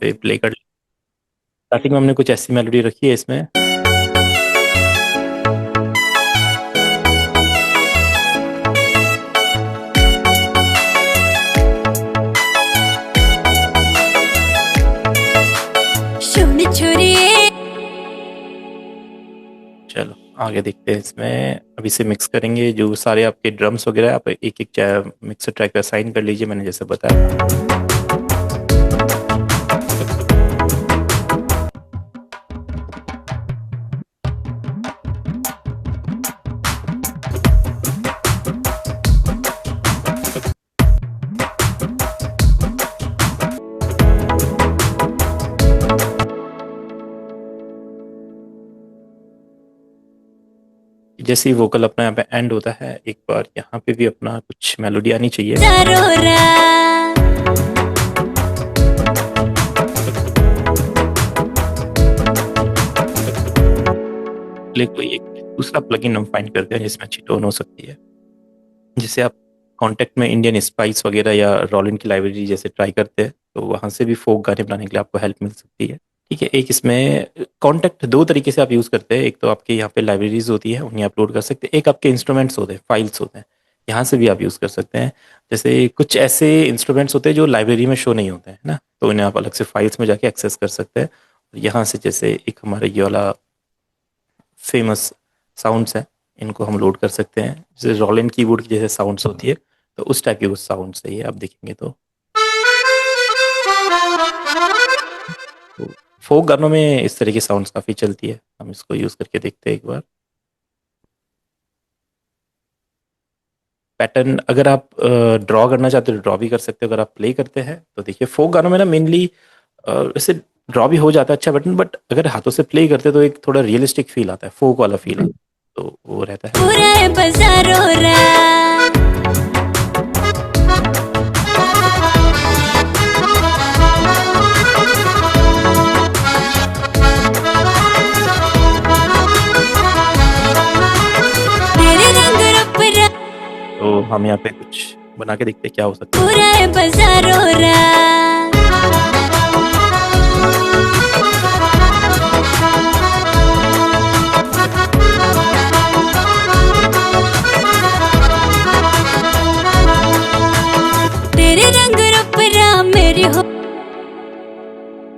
पे प्ले कर। स्टार्टिंग में हमने कुछ ऐसी मेलोडी रखी है इसमें। चलो आगे देखते हैं इसमें। अभी से मिक्स करेंगे जो सारे आपके ड्रम्स वगैरह, आप एक एक मिक्सर ट्रैक पे असाइन कर लीजिए, मैंने जैसे बताया। जैसे ही वोकल अपना यहाँ पे एंड होता है, एक बार यहाँ पे भी अपना कुछ मेलोडी आनी चाहिए। कोई एक दूसरा प्लगइन हम फाइंड करते हैं जिसमें अच्छी टोन हो सकती है। जैसे आप कॉन्टेक्ट में इंडियन स्पाइस वगैरह या रोलिन की लाइब्रेरी जैसे ट्राई करते हैं, तो वहाँ से भी फोक गाने बनाने के लिए आपको हेल्प मिल सकती है। ठीक है, एक इसमें कॉन्टेक्ट दो तरीके से आप यूज़ करते हैं। एक तो आपके यहाँ पे लाइब्रेरीज होती है, उन्हें अपलोड कर सकते हैं। एक आपके इंस्ट्रूमेंट्स होते हैं, फाइल्स होते हैं, यहाँ से भी आप यूज़ कर सकते हैं। जैसे कुछ ऐसे इंस्ट्रूमेंट्स होते हैं जो लाइब्रेरी में शो नहीं होते हैं ना, तो इन्हें आप अलग से फाइल्स में जाके एक्सेस कर सकते हैं। यहाँ से जैसे एक हमारे ये वाला फेमस साउंड्स हैं, इनको हम लोड कर सकते हैं। जैसे रोलिन कीबोर्ड की जैसे साउंड्स होती है, तो उस टाइप की कुछ साउंड्स है ये, आप देखेंगे तो फोक गानों में इस तरह की साउंड्स काफ़ी चलती है। हम इसको यूज़ करके देखते हैं एक बार। पैटर्न अगर आप ड्रॉ करना चाहते हो, ड्रॉ भी कर सकते हो। अगर आप प्ले करते हैं तो देखिए, फोक गानों में ना मेनली वैसे ड्रॉ भी हो जाता है अच्छा पैटर्न, बट अगर हाथों से प्ले करते तो एक थोड़ा रियलिस्टिक फील आता है, फोक वाला फील आता है, तो वो रहता है। तो हम यहाँ पे कुछ बना के देखते हैं क्या हो सकता है।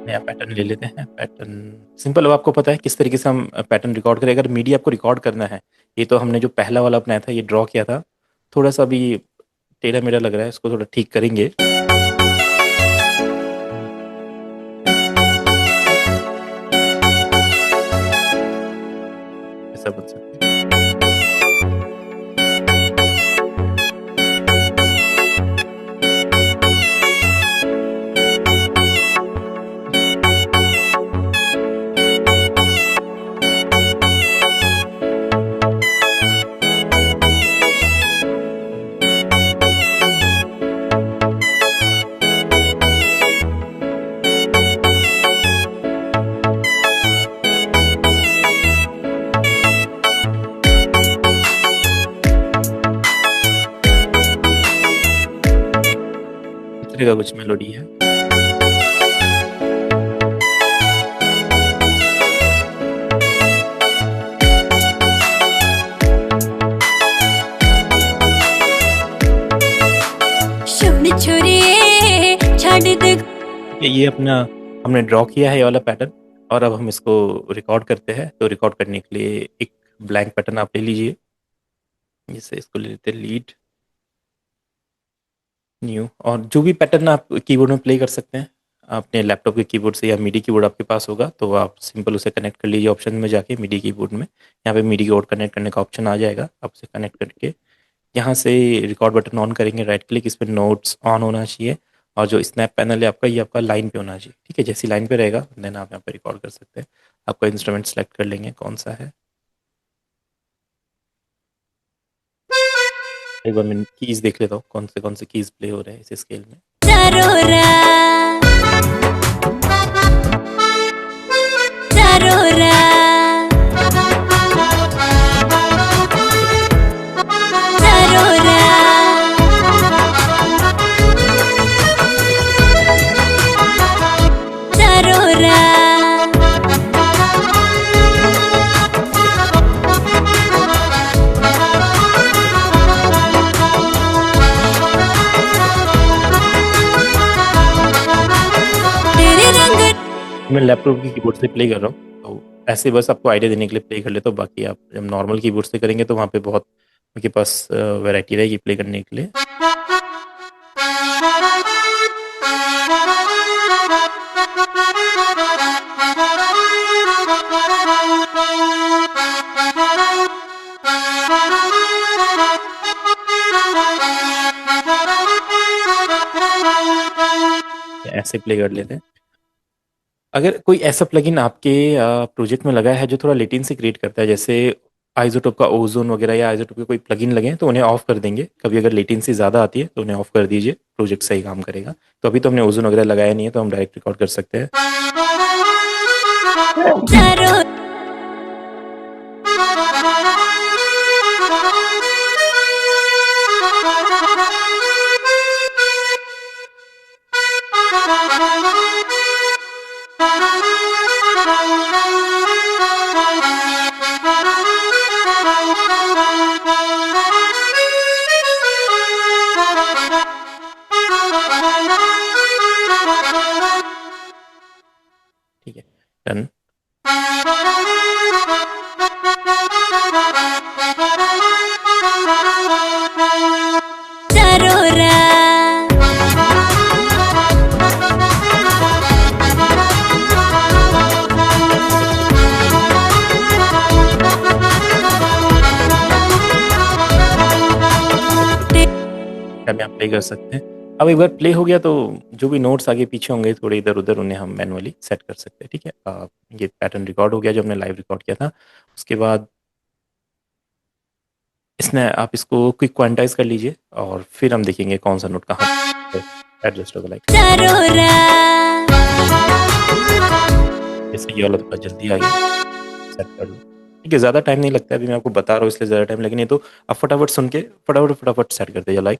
नया पैटर्न ले लेते हैं। पैटर्न सिंपल हो, आपको पता है किस तरीके से हम पैटर्न रिकॉर्ड करें। अगर मीडिया आपको रिकॉर्ड करना है, ये तो हमने जो पहला वाला अपनाया था, ये ड्रॉ किया था, थोड़ा सा भी टेढ़ा मेढ़ा लग रहा है, इसको थोड़ा ठीक करेंगे। ऐसा बन सकता है। इस तरह का कुछ मेलोडी है। ये अपना हमने ड्रॉ किया है ये वाला पैटर्न, और अब हम इसको रिकॉर्ड करते हैं। तो रिकॉर्ड करने के लिए एक ब्लैंक पैटर्न आप ले लीजिए। जैसे इसको ले लेते हैं लीड न्यू, और जो भी पैटर्न आप कीबोर्ड में प्ले कर सकते हैं अपने लैपटॉप के कीबोर्ड से, या मिडी कीबोर्ड आपके पास होगा तो आप सिंपल उसे कनेक्ट कर लीजिए ऑप्शन में जाके। मिडी कीबोर्ड में यहाँ पे मिडी कीबोर्ड कनेक्ट करने का ऑप्शन आ जाएगा, आप उसे कनेक्ट करके यहाँ से रिकॉर्ड बटन ऑन करेंगे, राइट क्लिक, इस पर नोट्स ऑन होना चाहिए, और जो स्नैप पैनल है आपका, ये आपका लाइन पे होना चाहिए। ठीक है, जैसी लाइन पे रहेगा देन आप यहाँ पे रिकॉर्ड कर सकते हैं। आपका इंस्ट्रूमेंट सेलेक्ट कर लेंगे कौन सा है। एक बार मैं कीज देख लेता हूँ कौन से कीज प्ले हो रहे हैं इस स्केल में। मैं लैपटॉप की कीबोर्ड से प्ले कर रहा हूँ, तो ऐसे बस आपको आइडिया देने के लिए प्ले कर लेता हूँ। बाकी आप जब नॉर्मल कीबोर्ड से करेंगे तो वहाँ पे बहुत आपके पास वैरायटी रहेगी प्ले करने के लिए। ऐसे प्ले कर लेते हैं। अगर कोई ऐसा प्लगइन आपके प्रोजेक्ट में लगा है जो थोड़ा लेटेंसी क्रिएट करता है, जैसे आइज़ोटोप का ओजोन वगैरह या आइज़ोटोप के कोई प्लगइन लगे हैं, तो उन्हें ऑफ कर देंगे। कभी अगर लेटेंसी ज़्यादा आती है तो उन्हें ऑफ कर दीजिए, प्रोजेक्ट सही काम करेगा। तो अभी तो हमने ओजोन वगैरह लगाया नहीं है, तो हम डायरेक्ट रिकॉर्ड कर सकते हैं। ठीक है, डन। में आप प्ले कर सकते हैं। अब एक बार प्ले हो गया तो जो भी नोट्स आगे पीछे होंगे थोड़े इधर उधर, उन्हें हम मैनुअली सेट कर सकते हैं। ठीक है, ये पैटर्न रिकॉर्ड हो गया जो हमने लाइव रिकॉर्ड किया था। उसके बाद इसने आप इसको क्विक क्वांटाइज कर लीजिए और फिर हम देखेंगे कौन सा नोट कहाँ एडजस्ट होगा। लाइक जैसे ये वाला थोड़ा जल्दी आ गया, सेट कर लो। ठीक है, ज़्यादा टाइम नहीं लगता है, अभी मैं आपको बता रहा हूँ इसलिए ज़्यादा टाइम लेकिन ये तो आप फटाफट सुन के फटाफट फटाफट सेट कर दीजिए। लाइक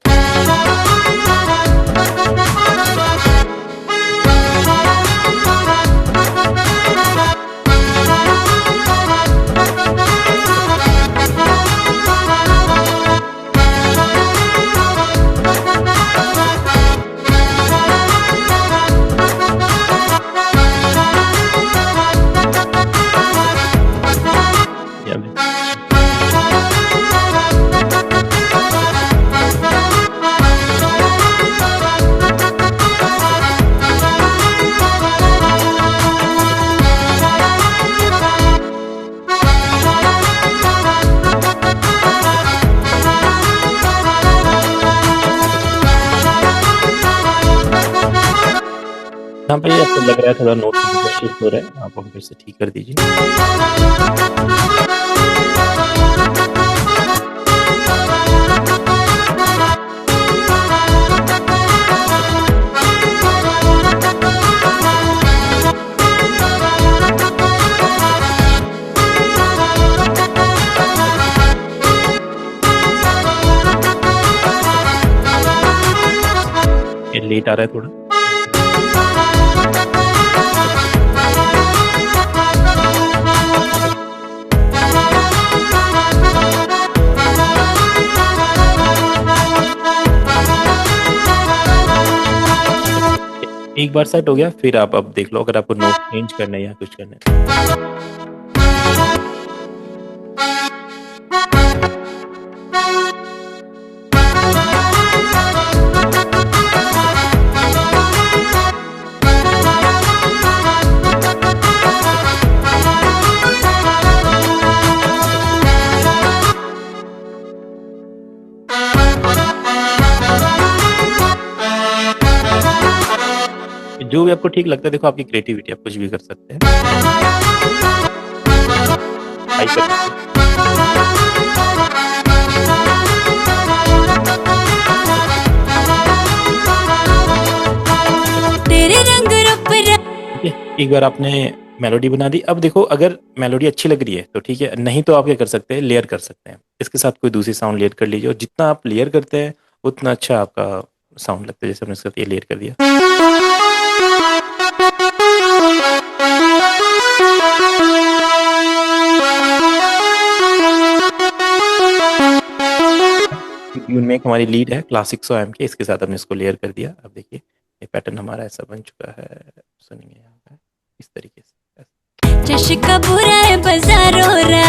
यहाँ पे आपको लग रहा है थोड़ा नोट शिफ्ट हो रहा है, आप हम फिर से ठीक कर दीजिए। ये लेट आ रहा है थोड़ा। एक बार सेट हो गया फिर आप अब देख लो अगर आपको नोट चेंज करना है या कुछ करना है। जो भी आपको ठीक लगता है, देखो आपकी क्रिएटिविटी, आप कुछ भी कर सकते हैं। हाई कर तेरे रंग रूप ठीक है, एक बार आपने मेलोडी बना दी। अब देखो अगर मेलोडी अच्छी लग रही है तो ठीक है, नहीं तो आप क्या कर सकते हैं, लेयर कर सकते हैं। इसके साथ कोई दूसरी साउंड लेयर कर लीजिए और जितना आप लेयर करते हैं उतना अच्छा आपका साउंड लगता है। जैसे हमने इसका ये लेयर कर दिया। ट्यून में एक हमारी लीड है क्लासिक 100 एम के, इसके साथ हमने इसको लेयर कर दिया। अब देखिए ये पैटर्न हमारा ऐसा बन चुका है, सुनिए यहाँ पे इस तरीके बाजारों रा।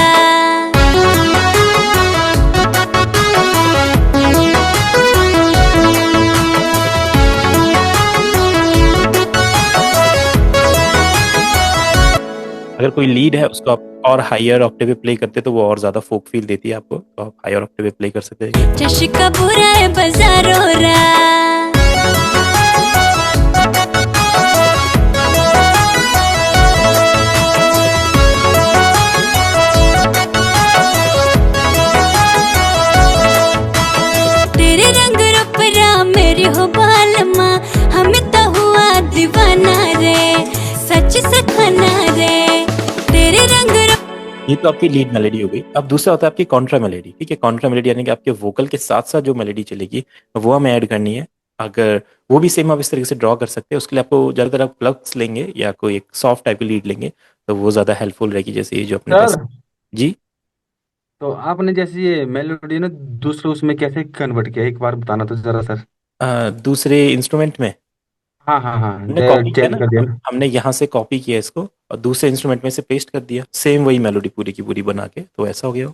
अगर कोई लीड है उसको आप और हायर ऑक्टेव पे प्ले करते तो वो और ज्यादा फोक फील देती है आपको, तो आप हायर ऑक्टेव पे प्ले कर सकते हैं। चशका बुरा है बाजारों रा। तेरे रंग रूप रा मेरी हो बालमा, हमें तो हुआ दीवाना रे, सच सखाना रे। तेरे रंग ये तो आपकी लीड मेलोडी हो गई। अब दूसरा होता है आपकी कॉन्ट्रा मेलोडी। ठीक है, कॉन्ट्रा मेलोडी यानी कि आपके वोकल के साथ साथ जो मेलोडी चलेगी वो हमें ऐड करनी है। अगर वो भी सेम आप इस तरीके से ड्रॉ कर सकते हैं, उसके लिए आपको ज़्यादातर आप प्लग्स लेंगे या कोई एक सॉफ्ट टाइप की लीड लेंगे तो वो ज़्यादा हेल्पफुल रहेगी। जैसे ये जो अपने पास। सर, जी। तो आपने जैसे ये मेलोडी ना दूसरे उसमें कैसे कन्वर्ट किया, एक बार बताना तो जरा सर। दूसरे इंस्ट्रूमेंट में हाँ हाँ हाँ, हमने कॉपी किया चेंज ना, कर दिया ना। हमने यहाँ से कॉपी किया इसको और दूसरे इंस्ट्रूमेंट में से पेस्ट कर दिया, सेम वही मेलोडी पूरी की पूरी बना के, तो ऐसा हो गया।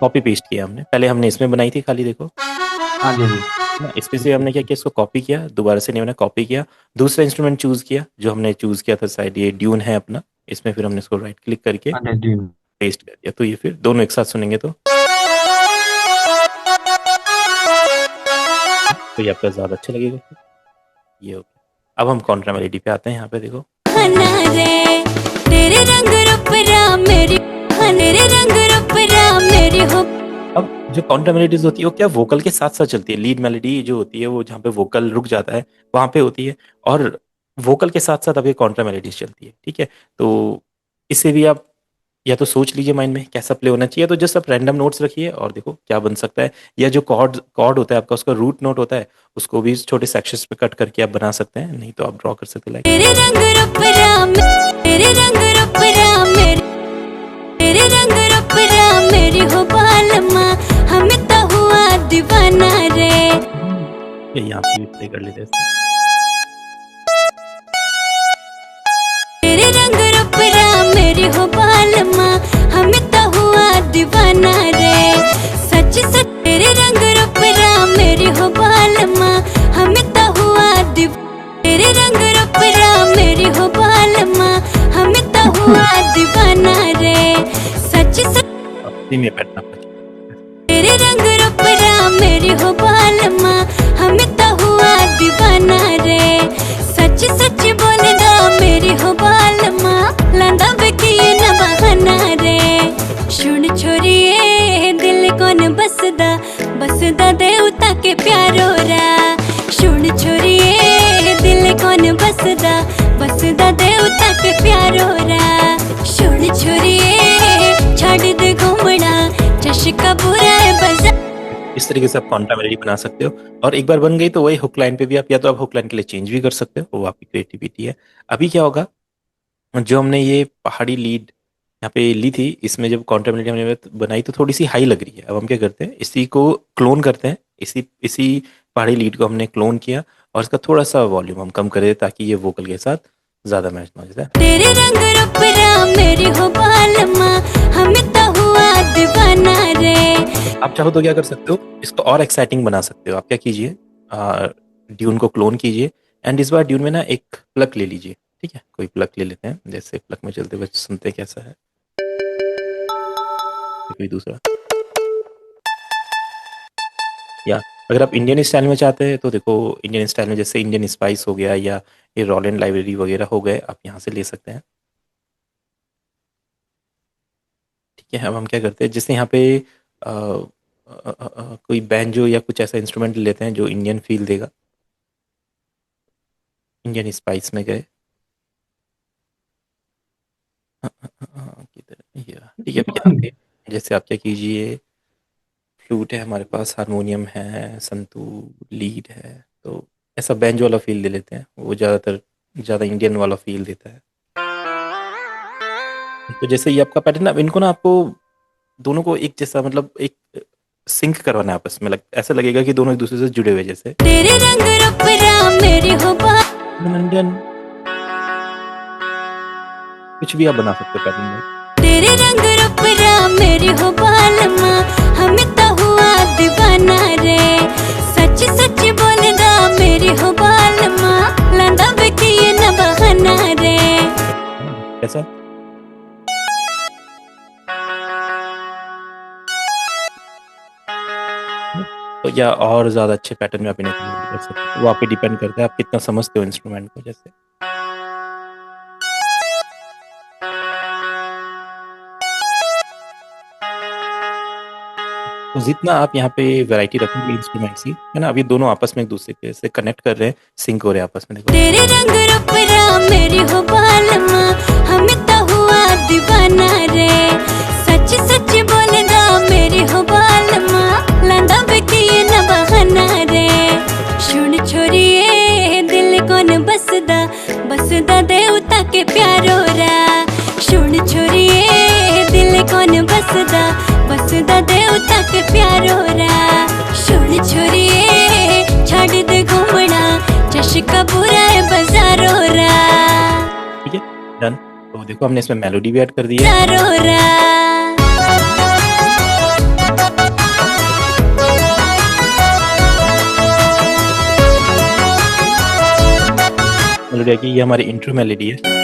कॉपी पेस्ट किया हमने, पहले हमने इसमें बनाई थी खाली, देखो हाँ जी हाँ जी। ना, इसमें से हमने क्या किया, इसको कॉपी किया, दोबारा से नहीं हमने कॉपी किया, दूसरा इंस्ट्रूमेंट चूज किया जो हमने चूज किया था शायद ये ड्यून है अपना, इसमें फिर हमने इसको राइट क्लिक करके हाँ जी पेस्ट कर दिया। तो ये फिर दोनों एक साथ सुनेंगे तो ये आपका ज्यादा अच्छा लगेगा। ये हो गया। अब हम कॉन्ट्रा मेलोडी पे आते हैं। यहाँ पे देखो तेरे रंग रूप रा मेरी, तेरे रंग रूप रा मेरी हो। अब जो कॉन्ट्रा मेलोडीज होती है वो क्या वोकल के साथ साथ चलती है। लीड मेलोडी जो होती है वो जहाँ पे वोकल रुक जाता है वहां पे होती है, और वोकल के साथ साथ अब ये कॉन्ट्रा मेलोडीज चलती है। ठीक है, तो इसे भी आप या तो सोच लीजिए माइंड में कैसा प्ले होना चाहिए, तो जस्ट आप रैंडम नोट्स रखिए और देखो क्या बन सकता है। या जो कॉर्ड कॉर्ड होता है आपका, उसका रूट नोट होता है, उसको भी छोटे सेक्शंस में कट करके आप बना सकते हैं, नहीं तो आप ड्रॉ कर सकते हैं। तेरे रंग रूप रा, तेरे रंग रूप रा मेरी, तेरे रंग रूप रा मेरी हो बालमा, हमें तो हुआ दीवाना रे। यहाँ पे प्ले कर लेते हैं। तेरे रंग रूप रा मेरी हो बालमा, हमें तो हुआ दीवाना रे, सच सच। तेरे रंग रूप रा मेरी हो बालमा, हमें तो हुआ तेरे रंग रूप रा मेरी हो बालमा, हमें तो हुआ दीवाना रे, सच सच। में बैठना पड़ेगा। तेरे रंग रूप रा मेरी हो बालमा, हमें तो हुआ दीवाना रे, सच सच बोलदा मेरी हो बालमा, लांदा बेकिए न बहाना रे। सुन छोरिए दिल कौन बसदा, बसदा देवता के प्यारो रा। सुन छोरिए दिल कौन बसदा, बसदा देवता के प्यारो रा। सुन छोरिए छाड़ दे घूमना, चशका बुरा है बाजार। इस तरीके से आप कॉन्ट्रा मेलोडी बना सकते हो, और एक बार बन गई तो वही हुक लाइन पे भी आप या तो आप हुक लाइन के लिए चेंज भी कर सकते हो, वो आपकी क्रिएटिविटी है। अभी क्या होगा, जो हमने ये पहाड़ी लीड यहाँ पे ली थी, इसमें जब कॉन्ट्रा मेलोडी हमने बनाई तो थोड़ी सी हाई लग रही है। अब हम क्या करते हैं, इसी को क्लोन करते हैं, इसी इसी पहाड़ी लीड को हमने क्लोन किया और इसका थोड़ा सा वॉल्यूम हम कम कर दें ताकि ये वोकल के साथ ज्यादा मैच ना हो जाए। तेरे रंग रूप रा मेरी हो बालमा, हमें तो हुआ दीवाना रे। आप चाहो तो क्या कर सकते हो, इसको और एक्साइटिंग बना सकते हो। आप क्या कीजिए, ड्यून को क्लोन कीजिए एंड इस बार ड्यून में ना एक प्लग ले लीजिए। ठीक है, कोई प्लग ले लेते हैं, जैसे प्लग में चलते हुए सुनते हैं कैसा है, कोई दूसरा। या अगर आप इंडियन स्टाइल में चाहते हैं तो देखो, इंडियन स्टाइल में जैसे इंडियन स्पाइस हो गया या ये रॉलेंट लाइब्रेरी वगैरह हो गए, आप यहाँ से ले सकते हैं। ठीक है, अब हम क्या करते हैं, जैसे यहाँ पे कोई बैंजो या कुछ ऐसा इंस्ट्रूमेंट लेते हैं जो इंडियन फील देगा। इंडियन स्पाइस में गए, किधर ये, ठीक है, अब यहाँ पे जैसे आप क्या कीजिए, फ्लूट है हमारे पास, हारमोनियम है, संतूर, लीड है, तो ऐसा बैंजो वाला फील दे लेते हैं, वो ज़्यादा इंडियन वाला फील देता है। तो जैसे ये आपका पैटर्न, अब इनको ना आपको दोनों को एक जैसा, मतलब एक सिंक करवाना है आपस में, ऐसा लगेगा कि दोनों एक दूसरे से जुड़े हुए जैसे। तेरे रंग रूप रा मेरी हो इंडियन कुछ भी आप बना सकते हो पैटर्न में। तेरे रंग रूप रा मेरी हो बालमा हमें तो हुआ दीवाना रे सच सच बोलदा मेरी हो बालमा लांदा बेकी न बहाना रे कैसा? तो या और ज़्यादा अच्छे पैटर्न में आप इन्हें कर सकते हो, वो आप पे डिपेंड करता है आप कितना समझते हो इंस्ट्रूमेंट को। जैसे तो जितना आप यहाँ पे वैरायटी रखेंगे इंस्ट्रूमेंट्स की, है ना, अभी दोनों आपस में एक दूसरे के से कनेक्ट कर रहे हैं, सिंक हो रहे हैं आपस में। देखो तेरे रंग रूप रा मेरी हो बालमा हमें तो हुआ दीवाना रे सच सच बोलदा मेरी हो बालमा लांदा बेकी न बहाना रे सुन छोरिए दिल कोन बसदा बसदा देवता के प्यारो रा सुन छोरिए दिल कोन बसदा बसदा देवता के प्यारो रा सुन छोरिए छाड़ दे घूमना चशका बुरा है बाजारो रा ठीक है, डन। तो देखो हमने इसमें मेलोडी भी ऐड कर दी है। बाजारो रा मेलोडी की ये हमारी इंट्रो मेलोडी है।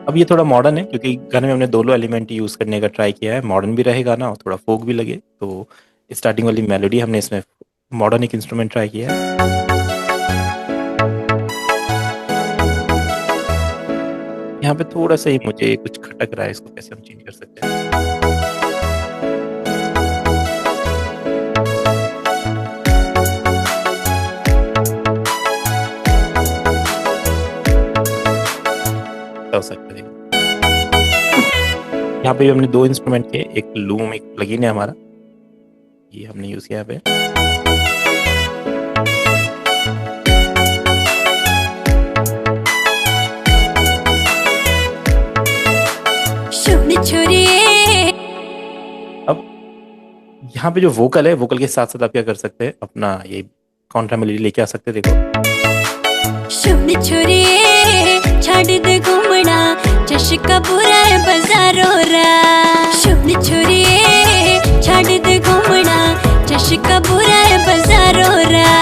अब ये थोड़ा मॉडर्न है क्योंकि गाने में हमने दोनों एलिमेंट यूज करने का ट्राई किया है, मॉडर्न भी रहेगा ना और थोड़ा फोक भी लगे। तो स्टार्टिंग वाली मेलोडी हमने इसमें मॉडर्न एक इंस्ट्रूमेंट ट्राई किया है। यहाँ पे थोड़ा सा ही मुझे कुछ खटक रहा है, इसको कैसे हम चेंज कर सकते हैं। हो सकता है यहाँ पे हमने दो इंस्ट्रूमेंट के, एक लूम एक प्लगइन है हमारा, ये हमने यूज किया यहाँ पे। अब यहाँ पे जो वोकल है, वोकल के साथ साथ आप क्या कर सकते हैं, अपना ये कॉन्ट्रा मेलोडी लेके आ सकते हैं। देखो छाड़ दे घूमना चशका बुरा है बाजारो रा शुभ छोरिए छाड़ दे घूमना चशका बुरा है बाजारो रा।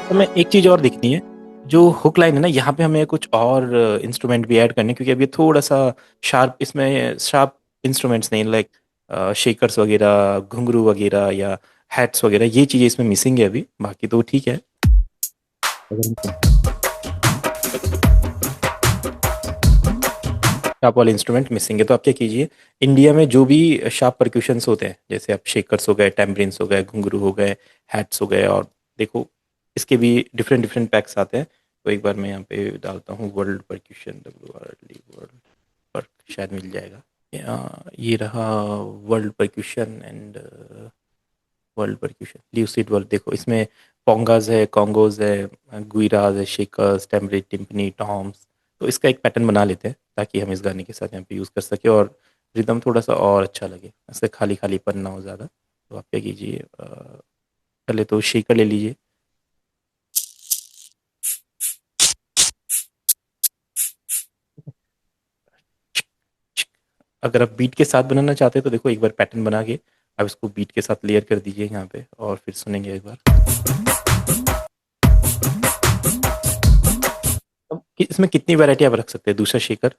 तो मैं एक चीज और दिखनी है, जो हुक लाइन है ना, यहाँ पे हमें कुछ और इंस्ट्रूमेंट भी ऐड करने, क्योंकि अभी थोड़ा सा शार्प, इसमें शार्प इंस्ट्रूमेंट्स नहीं, लाइक शेकर्स वगैरह, घुंघरू वगैरह या हैट्स वगैरह, ये चीजें इसमें मिसिंग है अभी। बाकी तो ठीक है। शार्प वाले इंस्ट्रूमेंट मिसिंग है तो आप क्या कीजिए, इंडिया में जो भी शार्प परक्यूशंस होते हैं, जैसे आप शेकर्स हो गए, टैम्बरिन्स हो गए, घुंघरू हो गए, हैट्स हो गए, और देखो इसके भी डिफरेंट डिफरेंट पैक्स आते हैं। तो एक बार मैं यहाँ पे डालता हूँ वर्ल्ड परक्यूशन, वर्ल्ड पर शायद मिल जाएगा। ये रहा world percussion and world percussion lucid world. देखो इसमें पोंगाज है, कॉन्गोज है, गुइराज है, शेकर्स, टैम्बरिन, टिम्पनी, टॉम्स। तो इसका एक पैटर्न बना लेते हैं ताकि हम इस गाने के साथ यहाँ पे यूज़ कर सके और रिदम थोड़ा सा और अच्छा लगे, ऐसे खाली खाली पन ना हो ज़्यादा। तो आप क्या कीजिए, पहले तो शेकर ले लीजिए, अगर आप बीट के साथ बनाना चाहते हैं तो देखो एक बार पैटर्न बना के आप इसको बीट के साथ लेयर कर दीजिए यहाँ पे, और फिर सुनेंगे एक बार। अब इसमें कितनी वैरायटी आप रख सकते हैं, दूसरा शेकर,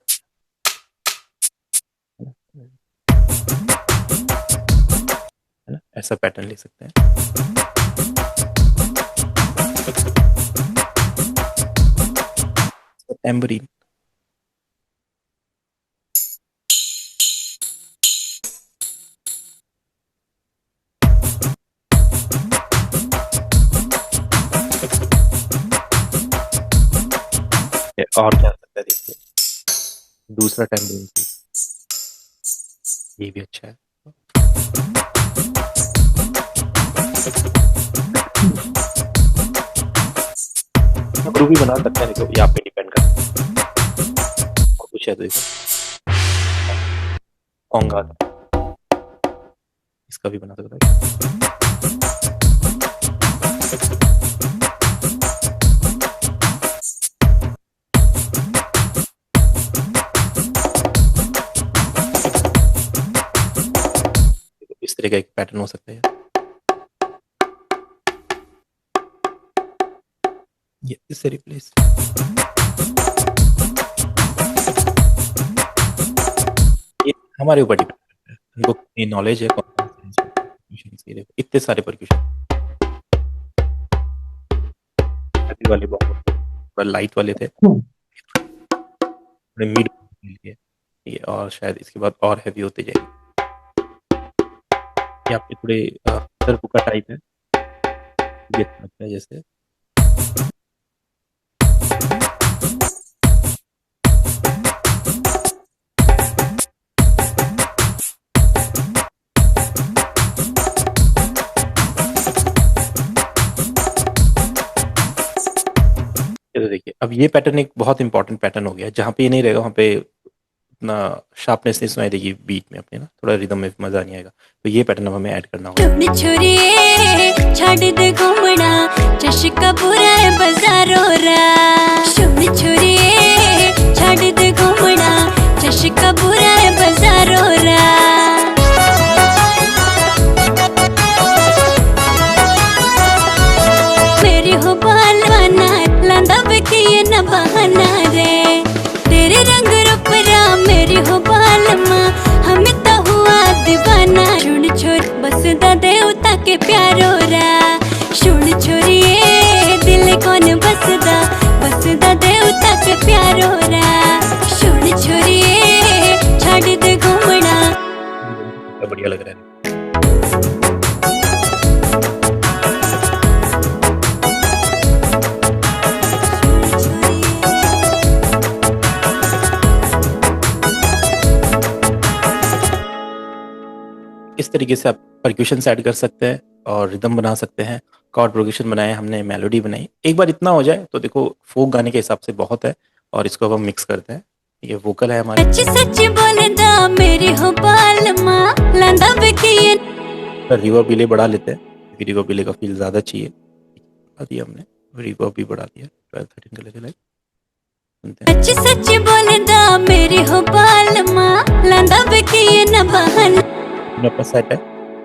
है ना, ऐसा पैटर्न ले सकते हैं। टैम्बरीन, और क्या सकता है, देखिए दूसरा टैम्बरीन, ये भी अच्छा है। ग्रुप भी बना सकते हैं, देखो यहाँ पे डिपेंड करता है। और कुछ है तो देखो ओंगा, इसका भी बना सकता है। इस तरह का एक पैटर्न हो सकता है। ये इससे रिप्लेस। ये हमारे ऊपर डिपेंड करता है, हमको कितनी नॉलेज है कौन से percussion की। देखो इतने सारे परक्यूशन, हैवी वाले बहुत लाइट वाले थे, थोड़े मिड लिए ये, और शायद इसके बाद और हैवी होते जाएंगे। ये आपके थोड़े बुका टाइप है, ये अच्छा लगता है जैसे। ये तो देखिए, अब ये पैटर्न एक बहुत इंपॉर्टेंट पैटर्न हो गया, जहाँ पे ये नहीं रहेगा वहाँ पे उतना शार्पनेस नहीं सुनाई देगी बीट में अपने ना, थोड़ा रिदम में मजा नहीं आएगा। तो ये पैटर्न अब हमें ऐड करना होगा। अपनी छोरिए छाड़ दे घूमना, चशका बुरा है बाजारो रा। अपनी छोरिए छाड़ दे घूमना, चशका बुरा है बाजारो रा। मेरी हो बालवाना लांदा बेकिए न बहाना रे। तेरे रंग रूप रा मेरी हो बालमा, हमें तो हुआ दीवाना। सुन छोर बसदा देवता के प्यारो रा। सुन छोरिए दिल कौन बसदा देवता के प्यारो रा। सुन छोरिए छाड़ दे घूमना। बढ़िया लग रहा है। इस तरीके से आप परक्यूशन ऐड कर सकते हैं और रिदम बना सकते हैं, कॉर्ड प्रोग्रेशन बनाए हमने, मेलोडी बनाई। एक बार इतना हो जाए तो देखो फोक गाने के हिसाब से बहुत है। और इसको अब हम मिक्स करते हैं। ये वोकल है हमारे। सच सच बोलदा मेरी हो बालमा, लांदा बेकिए। रिवर्ब भी बढ़ा लेते हैं, क्योंकि रिवर्ब भी का फील ज्यादा चाहिए। बढ़ा दिया हमने, रिवर्ब भी बढ़ा दिया 12-13 के लेवल। सच सच बोलदा मेरी हो बालमा, लांदा बेकिए न बहाना। अपना सेट है,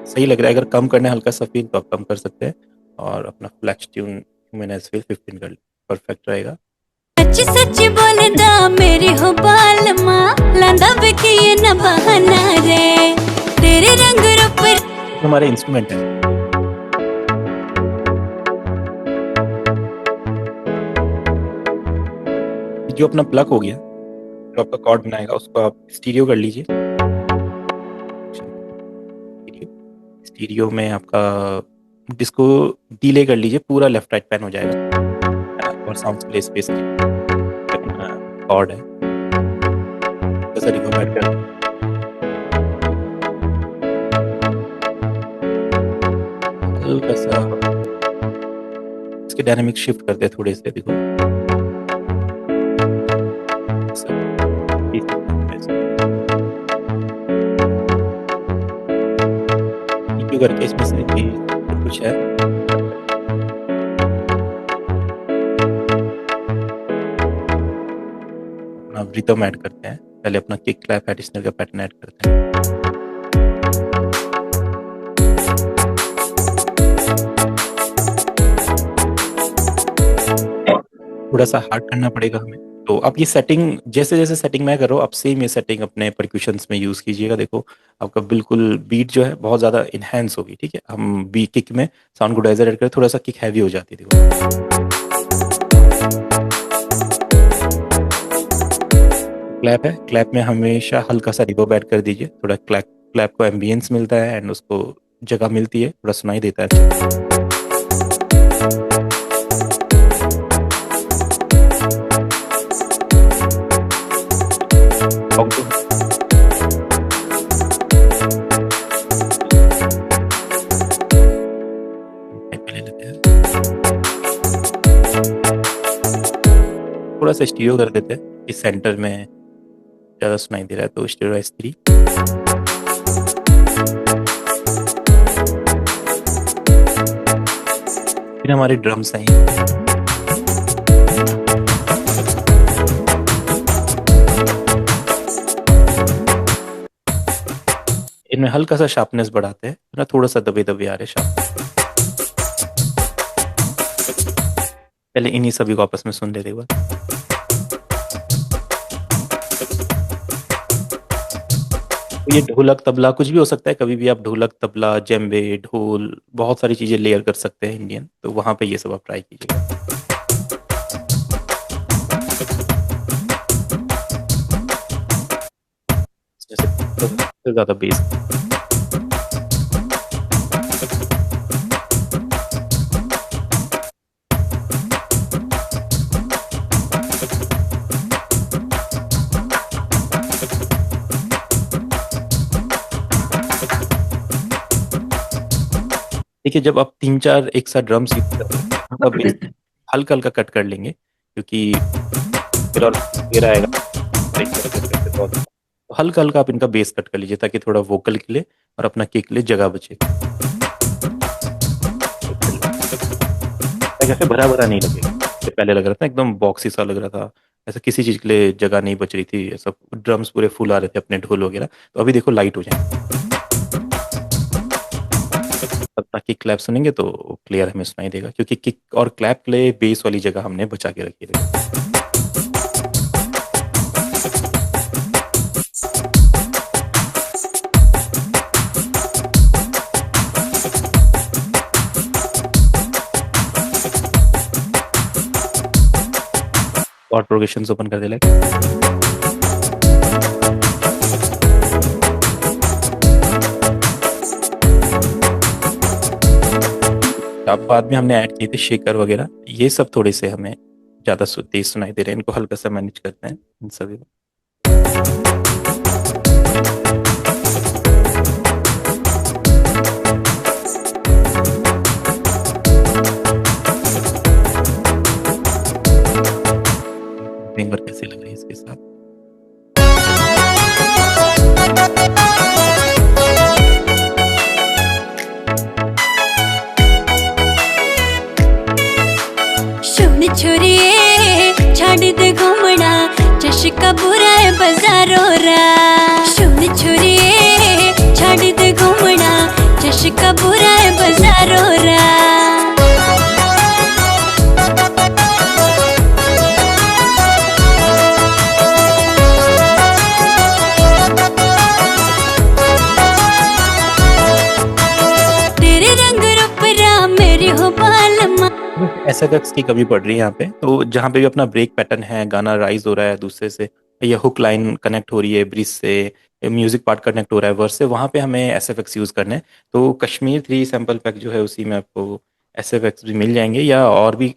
सही लग रहा है। अगर कम करना है हल्का सा फील तो आप कम कर सकते हैं, और अपना फ्लैक्स ट्यून ह्यूमन फील 15 कर, परफेक्ट रहेगा। सच सच बोलदा मेरी हो बालमा, लांदा बेकिए न बहाना रे। तेरे रंग रूप हमारे इंस्ट्रूमेंट है। जो अपना प्लग हो गया, जो आपका कॉर्ड बनाएगा उसको आप स्टीरियो कर लीजिए। स्टीरियो में आपका डिस्को डिले कर लीजिए, पूरा लेफ्ट राइट पैन हो जाएगा। और साउंड के लिए स्पेस कॉर्ड है, जैसा रिकमेंड कर हल्का सा इसके डायनामिक शिफ्ट करते हैं थोड़े से। देखो करके इसमें से कुछ है। अपना रिदम ऐड करते हैं, पहले अपना किक क्लैप एडिशनल का पैटर्न ऐड करते हैं। थोड़ा सा हार्ड करना पड़ेगा हमें। तो अब ये सेटिंग जैसे जैसे सेटिंग मैं कर रहा हूँ, आप सेम ये सेटिंग अपने परक्यूशंस में यूज कीजिएगा। देखो आपका बिल्कुल बीट जो है बहुत ज्यादा इनहेंस होगी। ठीक है, हम बी किक में साउंड गुडाइजर ऐड करें, थोड़ा सा किक हैवी हो जाती है। देखो क्लैप है, क्लैप में हमेशा हल्का सा रिवर्ब ऐड कर दीजिए। थोड़ा क्लैप को एम्बियंस मिलता है एंड उसको जगह मिलती है, थोड़ा सुनाई देता है। थोड़ा सा स्टीरियो कर देते हैं, इस सेंटर में ज्यादा सुनाई दे रहा है तो स्टीरियो S3। फिर हमारे ड्रम्स हैं ये। इनमें हल्का सा शार्पनेस बढ़ाते हैं ना, थोड़ा सा दबे दबे आ रहे शार्प। पहले इन्हीं सभी को आपस में सुन लेते एक बार। तो ये ढोलक तबला कुछ भी हो सकता है, कभी भी आप ढोलक तबला जेम्बे ढोल बहुत सारी चीजें लेयर कर सकते हैं इंडियन, तो वहां पे ये सब आप ट्राई कीजिएगा। जैसे सबसे ज्यादा बेस। देखिए जब आप 3-4 एक साथ ड्रम्स यूज करते हैं तब बेस हल्का हल्का कट कर लेंगे, क्योंकि फिर और फिर आएगा break करते करते तो हल्का हल्का आप इनका बेस कट कर लीजिए, ताकि थोड़ा वोकल के लिए और अपना किक के लिए जगह बचे, ताकि ऐसे भरा भरा नहीं लगेगा। जैसे पहले लग रहा था एकदम बॉक्सी सा लग रहा था, ऐसा किसी चीज के लिए जगह नहीं बच रही थी, ऐसा ड्रम्स पूरे फुल आ रहे थे अपने ढोल वगैरह, तो अभी देखो लाइट हो जाए। तब तक किक क्लैप सुनेंगे तो क्लियर हमें सुनाई देगा, क्योंकि किक और क्लैप के लिए बेस वाली जगह हमने बचा के रखी है। और प्रोग्रेशन ओपन कर दे लाइक। अब बाद में हमने ऐड किए थे शेकर वगैरह, ये सब थोड़े से हमें ज्यादा तेज सुनाई दे रहे हैं, इनको हल्का सा मैनेज करते हैं इन सभी को। फिंगर कैसे लग रही है इसके साथ। सुन छोरिए छाड़ दे घूमना, चशका बुरा है बाजारों रा। सुन छोरिए छाड़ दे घूमना, चशका बुरा है बाजारों रा। तेरे रंग रूप रा मेरी हो बालमा। एसएफएक्स की कमी पड़ रही है यहाँ पे, तो जहाँ पे भी अपना ब्रेक पैटर्न है, गाना राइज हो रहा है दूसरे से, या हुक लाइन कनेक्ट हो रही है ब्रिज से, म्यूजिक पार्ट कनेक्ट हो रहा है वर्स से, वहाँ पे हमें एसएफएक्स यूज करना है। तो कश्मीर 3 सैंपल पैक जो है उसी में आपको एसएफएक्स भी मिल जाएंगे, या और भी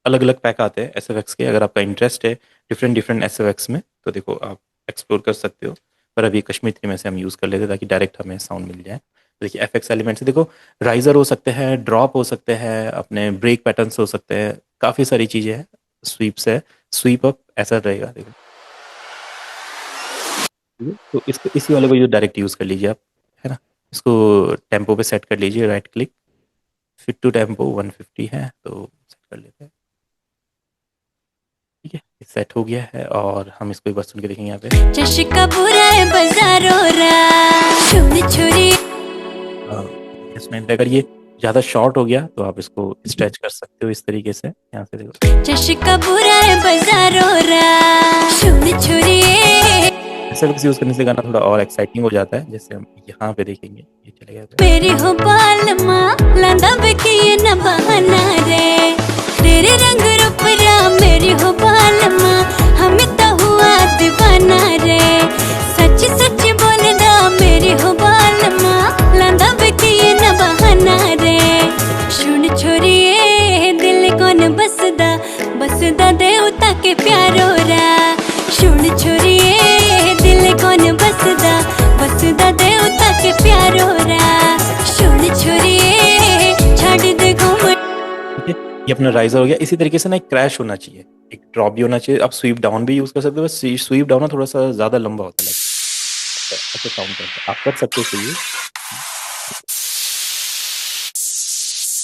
अलग अलग पैक आते हैं एसएफएक्स के। अगर आपका इंटरेस्ट है डिफरेंट डिफरेंट एसएफएक्स में, तो देखो आप एक्सप्लोर कर सकते हो। पर अभी कश्मीर 3 में से हम यूज कर लेते हैं ताकि डायरेक्ट हमें साउंड मिल जाए। तो देखिए एफएक्स एलिमेंट से देखो राइजर हो सकते हैं, ड्रॉप हो सकते हैं, अपने ब्रेक पैटर्न्स हो सकते हैं, काफी सारी चीजें हैं। स्वीप्स है, स्वीप अप ऐसा रहेगा देखो। ठीक है? तो इसको इसी वाले को जो डायरेक्ट यूज कर लीजिए आप, है ना। इसको टेम्पो पे सेट कर लीजिए, right click, fit to tempo 150 है तो सेट कर लेते हैं। ठीक है, सेट हो गया है, और हम इसको एक बार सुन के देखेंगे यहाँ पे। चशका बुरा है बाजारों रा। सुन छोरी इसमें अगर ये ज्यादा शॉर्ट हो गया तो आप इसको स्ट्रेच कर सकते हो इस तरीके से, यहाँ से देखो। चशका बुरा है बाजारों रा। सुन छोरिए एसएफएक्स यूज करने से गाना थोड़ा और एक्साइटिंग हो जाता है, जैसे हम यहाँ पे देखेंगे ये चलेगा। मेरी हो बालमा, लांदा बेकी न बहाना रे। तेरे रंग रूप रा मेरी हो बालमा, हमें तो हुआ दीवाना रे। सच सच बोलदा मेरी हो बालमा, लांदा बेकी न बहाना रे। सुन छोरिए दिल कौन बसदा, बसदा देवता के प्यारो रा। सुन छोरिए दिल कौन बसदा, बसदा देवता के प्यारो रा। सुन छोरिए छाड़ दे घूम। ठीक है, ये अपना राइजर हो गया। इसी तरीके से ना एक क्रैश होना चाहिए, एक ड्रॉप भी होना चाहिए। आप स्वीप डाउन भी यूज कर सकते हो, बस स्वीप डाउन ना थोड़ा सा ज्यादा लंबा होता है, अच्छा साउंड करता है, आप कर सकते हो।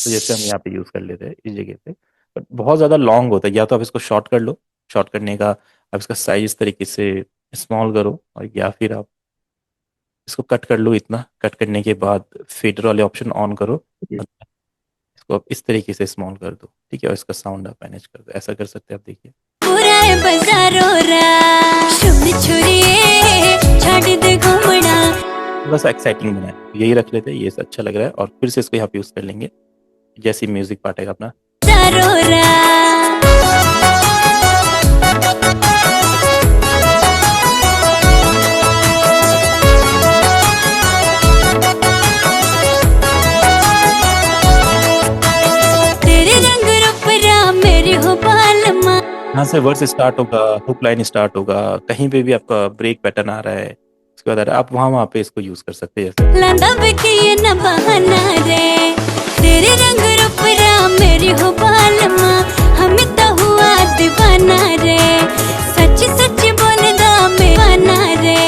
तो जैसे हम यहाँ पे यूज़ कर लेते हैं इस जगह पे, बट बहुत ज़्यादा लॉन्ग होता है। या तो आप इसको शॉर्ट कर लो, शॉर्ट करने का आप इसका साइज इस तरीके से स्मॉल करो, और या फिर आप इसको कट कर लो इतना। कट करने के बाद फेडर वाले ऑप्शन ऑन करो, और इसको आप इस तरीके से स्मॉल कर दो, ठीक है, और इसका साउंड आप मैनेज कर दो। ऐसा कर सकते हैं आप, देखिए पूरा है बाजारो रा छोड़ी छोड़िए छाड़ दे घूमना थोड़ा सा एक्साइटिंग बनाए। यही रख लेते हैं, ये अच्छा लग रहा है। और फिर से इसको यहाँ पे यूज़ कर लेंगे जैसे म्यूजिक पार्ट आएगा अपना। बाजारो रा तेरे रंग रूप रा मेरे हो बालमा यहाँ से वर्स स्टार्ट होगा, हुक लाइन स्टार्ट होगा, कहीं पे भी आपका ब्रेक पैटर्न आ रहा है, उसके बाद आप वहाँ पे इसको यूज़ कर सकते हैं जैसे। लांदा बिकिए न बहाना रे तेरे रंग रूप रा मेरी हो बालमा हमें तो हुआ दीवाना रे सच सच बोलदा मेवाना रे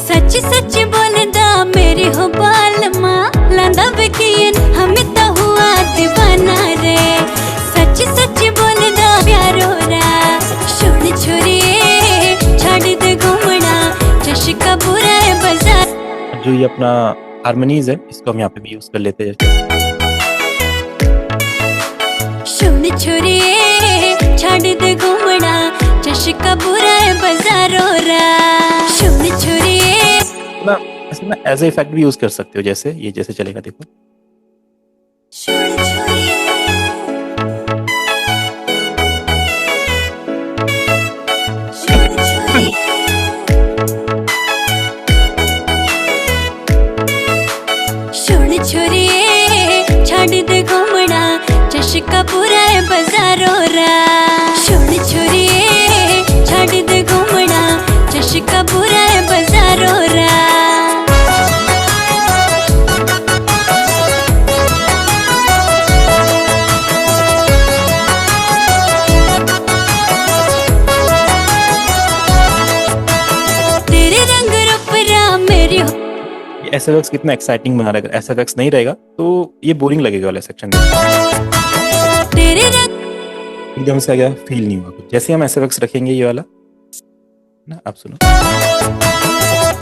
सच सच बोलदा मेरी हो बालमा लांदा बिकिए हमें तो हुआ दीवाना रे सच सच बोलदा प्यारो रा छोड़ छोड़िए छाड़ दे घूमना चशका बुरा है बाजार जो ये अपना हारमोनीज है, इसको हम यहाँ पे भी यूज़ कर लेते हैं जैसे। छोड़ छोड़िए छाड़ दे घूमना चशका बुरा है बाजारो रा छोड़ छोड़िए ना ऐसे ना एज ए इफेक्ट भी यूज़ कर सकते हो, जैसे ये जैसे चलेगा देखो। छोड़ छोड़िए छोड़ छोड़िए छोड़ छोड़िए छाड़ दे घूमना चशका बुरा है बाजारो रा छोड़ छोड़िए छाड़ दे घूमना चशका बुरा है बाजारो रा तेरे रंग रूप रा मेरी हो एस एफ एक्स कितना एक्साइटिंग बना रहेगा। एस एफ एक्स नहीं रहेगा तो ये बोरिंग लगेगा वाला सेक्शन, तेरे रंग एकदम से आ गया, फील नहीं हुआ कुछ। जैसे हम एस एफ एक्स रखेंगे ये वाला ना, आप सुनो।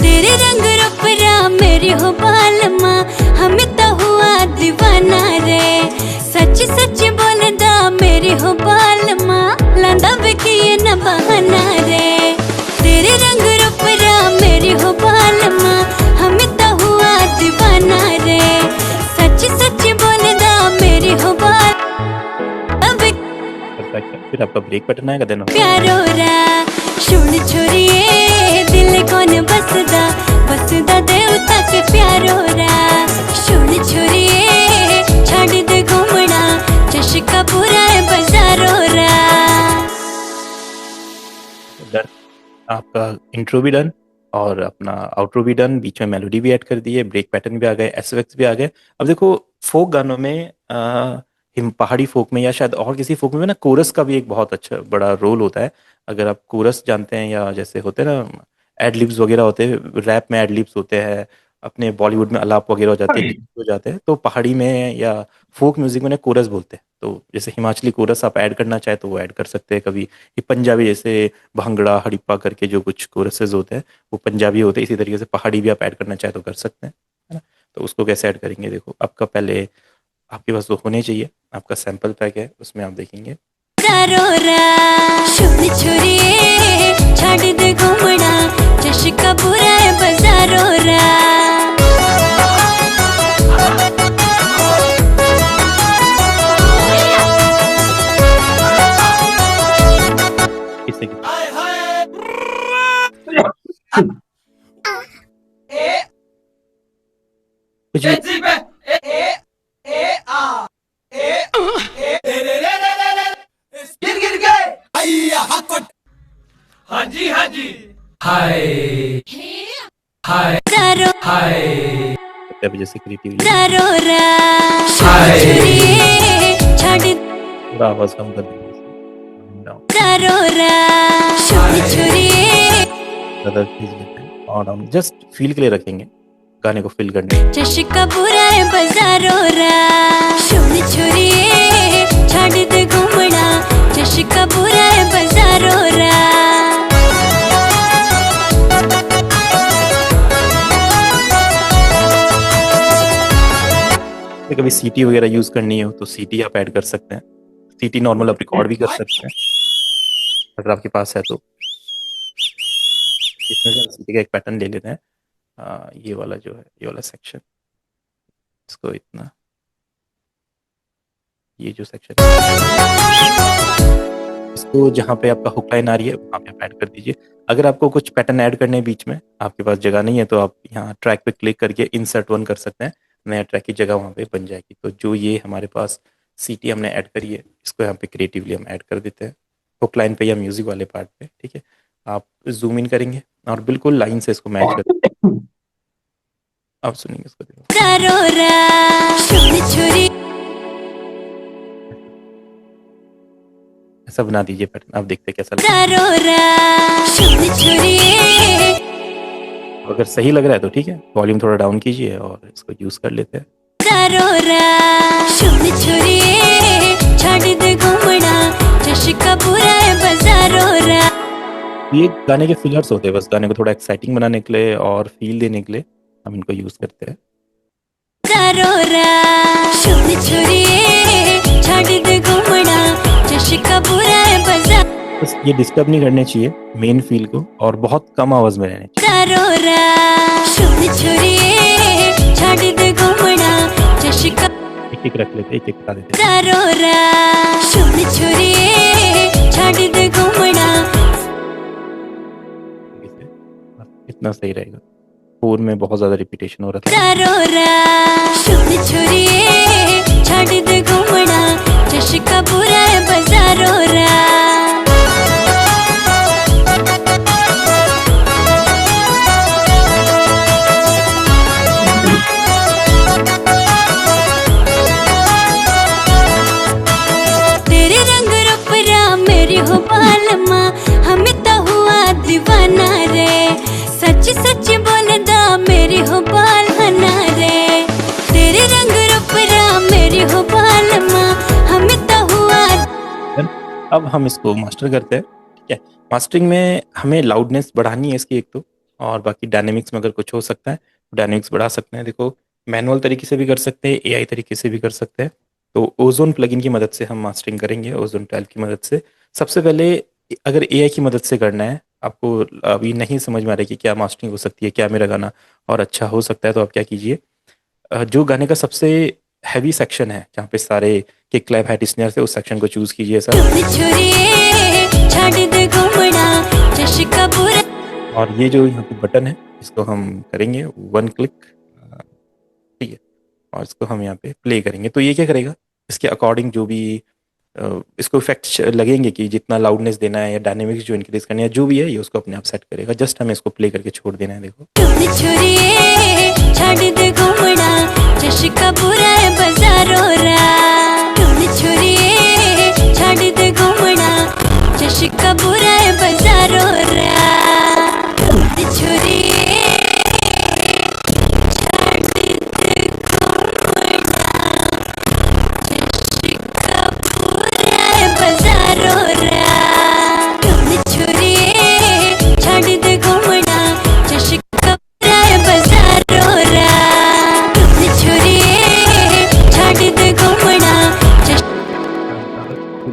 तेरे रंग रूप रा मेरी हो बालमा हमें तो हुआ दीवाना रे सच सच बोलदा मेरी हो बालमा लांदा बिकिए न बहाना रे तेरे रंग रूप रा मेरी हो बालमा हमें तो हुआ दीवाना रे सच सच बोलदा मेरी हो बालमा परफेक्ट है। फिर आपका ब्रेक बटन आएगा, देन प्यारो रा छोड़ छोड़िए दिल कौन बसदा बसदा देवता के प्यारो रा छोड़ छोड़िए छाड़ दे घूमना चशका बुरा है बाजारो रा डन। आपका इंट्रो भी डन और अपना आउट्रो भी डन, बीच में मेलोडी भी ऐड कर दी है, ब्रेक पैटर्न भी आ गए, एस एफ एक्स भी आ गए। अब देखो फोक गानों में पहाड़ी फोक में या शायद और किसी फोक में ना कोरस का भी एक बहुत अच्छा बड़ा रोल होता है। अगर आप कोरस जानते हैं, या जैसे होते हैं ना एड लिब्स वगैरह होते हैं, रैप में एड लिब्स होते हैं, अपने बॉलीवुड में अलाप वगैरह हो जाते हैं, लिप्स हो जाते हैं, तो पहाड़ी में या फोक म्यूजिक में ना कोरस बोलते हैं। तो जैसे हिमाचली कोरस आप ऐड करना चाहे तो वो ऐड कर सकते हैं कभी। ये पंजाबी जैसे भांगड़ा हड़िप्पा करके जो कुछ कोरसेज होते हैं वो पंजाबी होते हैं, इसी तरीके से पहाड़ी भी आप ऐड करना चाहे तो कर सकते हैं, है ना। तो उसको कैसे ऐड करेंगे, देखो आपका पहले आपके पास वो होने चाहिए, आपका सैंपल पैक है, उसमें आप देखेंगे बाजारो रा छोड़ छोड़िए छाड़ दे घूमना चशका बुरा है बाजारो रा किससे कुछ भी बाजारो जैसे क्रिएटिवली बाजारो रा छोड़ छोड़िए छाड़ दे थोड़ा आवाज कम कर देंगे, डाउन बाजारो रा छोड़ छोड़िए ज़्यादा खींच लेते हैं और डाउन, जस्ट फील के लिए रखेंगे, गाने को फिल करने में। चशका बुरा है बाजारों रा छोड़ छोरिए छाड़ दे घूमना चशका बुरा है बाजारों रा कभी सीटी वगैरह यूज करनी हो तो सीटी आप ऐड कर सकते हैं। सीटी नॉर्मल आप रिकॉर्ड भी कर सकते हैं अगर आपके पास है तो। इसमें से हम सीटी का एक पैटर्न ले लेते हैं। ये वाला जो है, ये वाला सेक्शन, इसको इतना, ये जो सेक्शन इसको जहाँ पे आपका हुक लाइन आ रही है वहाँ पे आप ऐड कर दीजिए। अगर आपको कुछ पैटर्न ऐड करने हैं बीच में, आपके पास जगह नहीं है, तो आप यहाँ ट्रैक पे क्लिक करके इंसर्ट वन कर सकते हैं, नया ट्रैक की जगह वहाँ पे बन जाएगी। तो जो ये हमारे पास सीटी हमने ऐड करी है, इसको यहाँ पे क्रिएटिवली हम ऐड कर देते हैं हुक लाइन पे या म्यूजिक वाले पार्ट पे। ठीक है, आप जूम इन करेंगे और बिल्कुल लाइन से इसको मैच कर, आप सुनिए इसको, ऐसा बना दीजिए पैटर्न, आप देखते हैं कैसा लगता है। अगर सही लग रहा है तो ठीक है, वॉल्यूम थोड़ा डाउन कीजिए और इसको यूज कर लेते हैं। ये गाने के फिलर्स होते हैं, बस गाने को थोड़ा एक्साइटिंग बनाने के लिए और फील देने के लिए हम इनको यूज करते हैं। बस ये डिस्टर्ब नहीं करने चाहिए मेन फील को, और बहुत कम आवाज में रहने चाहिए। एक एक रख लेते, एक एक बता देते। इतना सही रहेगा। फोर में बहुत ज्यादा रिपीटेशन हो रहा तेरे रंग रूपरा मेरी हो बालमा हमें तो हुआ दीवाना रे सच सच बोलदा मेरी हो बालना रे तेरे रंग रूपरा मेरी हो बालमा हमें तो हुआ। अब हम इसको मास्टर करते हैं। ठीक है, मास्टरिंग में हमें लाउडनेस बढ़ानी है इसकी एक तो, और बाकी डायनेमिक्स में अगर कुछ हो सकता है तो डायनेमिक्स बढ़ा सकते हैं। देखो, मैनुअल तरीके से भी कर सकते हैं, एआई तरीके से भी कर सकते हैं। तो ओजोन प्लगइन की मदद से हम मास्टरिंग करेंगे, ओजोन 12 की मदद से। सबसे पहले अगर एआई की मदद से करना है, आपको अभी नहीं समझ में आ रहा है कि क्या मास्टरिंग हो सकती है, क्या मेरा गाना और अच्छा हो सकता है, तो आप क्या कीजिए, जो गाने का सबसे हैवी सेक्शन है जहाँ पे सारे किक क्लैप हाई स्नेयर से, उस सेक्शन को चूज कीजिए सर। और ये जो यहाँ पे बटन है इसको हम करेंगे वन क्लिक, ठीक है, और इसको हम यहाँ पे प्ले करेंगे। तो ये क्या करेगा, इसके अकॉर्डिंग जो भी इसको इफेक्ट्स लगेंगे कि जितना लाउडनेस देना है या डायनेमिक्स जो इंक्रीज करनी है, जो भी है ये उसको अपने आप सेट करेगा। जस्ट हमें इसको प्ले करके छोड़ देना है। देखो,